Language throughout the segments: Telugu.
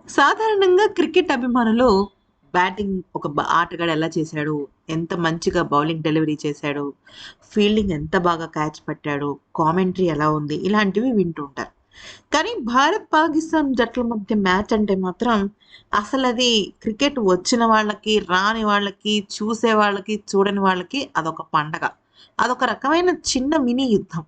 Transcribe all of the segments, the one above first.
సాధారణంగా క్రికెట్ అభిమానులు బ్యాటింగ్ ఒక ఆటగాడు ఎలా చేశాడు, ఎంత మంచిగా బౌలింగ్ డెలివరీ చేశాడు, ఫీల్డింగ్ ఎంత బాగా క్యాచ్ పట్టాడు, కామెంటరీ ఎలా ఉంది, ఇలాంటివి వింటూ ఉంటారు. కానీ భారత్ పాకిస్తాన్ జట్ల మధ్య మ్యాచ్ అంటే మాత్రం అసలు అది క్రికెట్ వచ్చిన వాళ్ళకి, రాని వాళ్ళకి, చూసే వాళ్ళకి, చూడని వాళ్ళకి అదొక పండగ. అదొక రకమైన చిన్న మినీ యుద్ధం.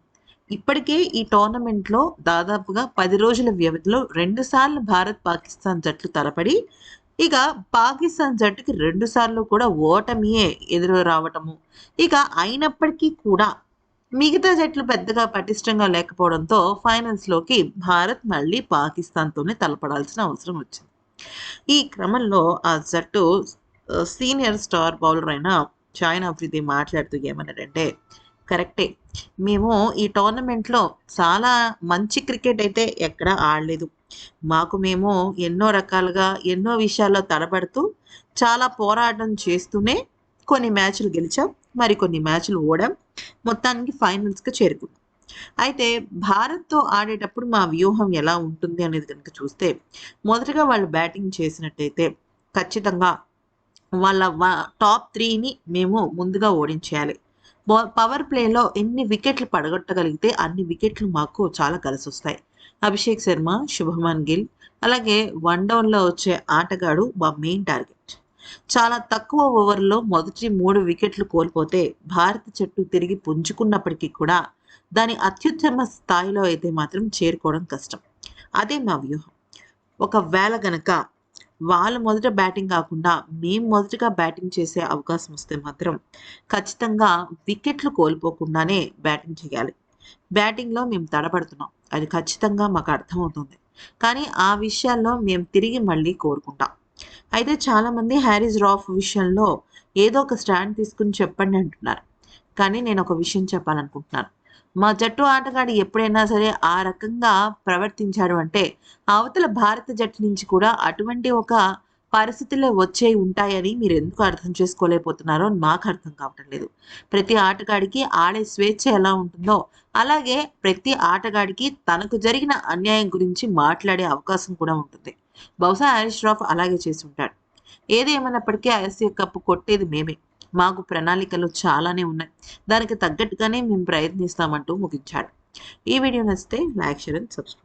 ఇప్పటికే ఈ టోర్నమెంట్‌లో దాదాపుగా 10 రోజుల వ్యవధిలో 2 సార్లు భారత్, పాకిస్తాన్ జట్లు తలపడి, ఇక పాకిస్తాన్ జట్టుకి 2 సార్లు కూడా ఓటమియే ఎదురు రావటము. ఇక అయినప్పటికీ కూడా మిగతా జట్లు పెద్దగా పటిష్టంగా లేకపోవడంతో ఫైనల్స్‌లోకి భారత్ మళ్ళీ పాకిస్తాన్‌తోనే తలపడాల్సిన అవసరం వచ్చింది. ఈ క్రమంలో ఆ జట్టు సీనియర్ స్టార్ బౌలర్ అయిన షాహిన్ అఫ్రిది మాట్లాడుతూ ఏమన్నాడంటే, కరెక్టే. మేము ఈ టోర్నమెంట్‌లో చాలా మంచి క్రికెట్ అయితే ఎక్కడా ఆడలేదు. మేము ఎన్నో రకాలుగా, ఎన్నో విషయాల్లో తడబడుతూ, చాలా పోరాటం చేస్తూనే కొన్ని మ్యాచ్‌లు గెలిచాం. మరికొన్ని మ్యాచ్‌లు ఓడాం. మొత్తానికి ఫైనల్స్‌కి చేరుకున్నాం. అయితే భారత్‌తో ఆడేటప్పుడు మా వ్యూహం ఎలా ఉంటుంది అనేది గనుక చూస్తే, మొదటగా వాళ్ళు బ్యాటింగ్ చేసినట్టయితే ఖచ్చితంగా వాళ్ళ టాప్ 3ని మేము ముందుగా ఓడించేయాలి. పవర్ ప్లేలో ఎన్ని వికెట్లు పడగొట్టగలిగితే అన్ని వికెట్లు మాకు చాలా కలిసొస్తాయి. అభిషేక్ శర్మ, శుభమన్ గిల్, అలాగే వన్ డౌన్‌లో వచ్చే ఆటగాడు మా మెయిన్ టార్గెట్. చాలా తక్కువ ఓవర్‌లో మొదటి 3 వికెట్లు కోల్పోతే భారత జట్టు తిరిగి పుంజుకున్నప్పటికీ కూడా దాని అత్యుత్తమ స్థాయిలో అయితే మాత్రం చేరుకోవడం కష్టం. అదే మా వ్యూహం. ఒకవేళ గనక వాళ్ళు మొదట బ్యాటింగ్ కాకుండా మేము మొదటగా బ్యాటింగ్ చేసే అవకాశం వస్తే మాత్రం ఖచ్చితంగా వికెట్లు కోల్పోకుండానే బ్యాటింగ్ చేయాలి. బ్యాటింగ్‌లో మేము తడబడుతున్నాం. అది ఖచ్చితంగా మాకు అర్థమవుతుంది. కానీ ఆ విషయాల్లో మేము తిరిగి మళ్ళీ కోరుకుంటాం. అయితే చాలామంది హ్యారీస్ రాఫ్ విషయంలో ఏదో ఒక స్టాండ్ తీసుకొని చెప్పండి అంటున్నారు. కానీ నేను ఒక విషయం చెప్పాలనుకుంటున్నాను. మా జట్టు ఆటగాడు ఎప్పుడైనా సరే ఆ రకంగా ప్రవర్తించాడు అంటే, అవతల భారత జట్టు నుంచి కూడా అటువంటి ఒక పరిస్థితులే వచ్చేయి ఉంటాయని మీరెందుకు అర్థం చేసుకోలేకపోతున్నారో నాకు అర్థం కావటం లేదు. ప్రతి ఆటగాడికి ఆడే స్వేచ్ఛ ఎలా ఉంటుందో, అలాగే ప్రతి ఆటగాడికి తనకు జరిగిన అన్యాయం గురించి మాట్లాడే అవకాశం కూడా ఉంటుంది. బహుశా హారీస్ ష్రాఫ్ అలాగే చేసుంటాడు. ఏదేమైనప్పటికీ ఆసియా కప్ కొట్టేది మేమే. మాకు ప్రణాళికలు చాలానే ఉన్నాయి. దానికి తగ్గట్టుగానే మేము ప్రయత్నిస్తామంటూ ముగించాడు. ఈ వీడియో నచ్చితే లైక్, షేర్ అండ్ సబ్స్క్రైబ్.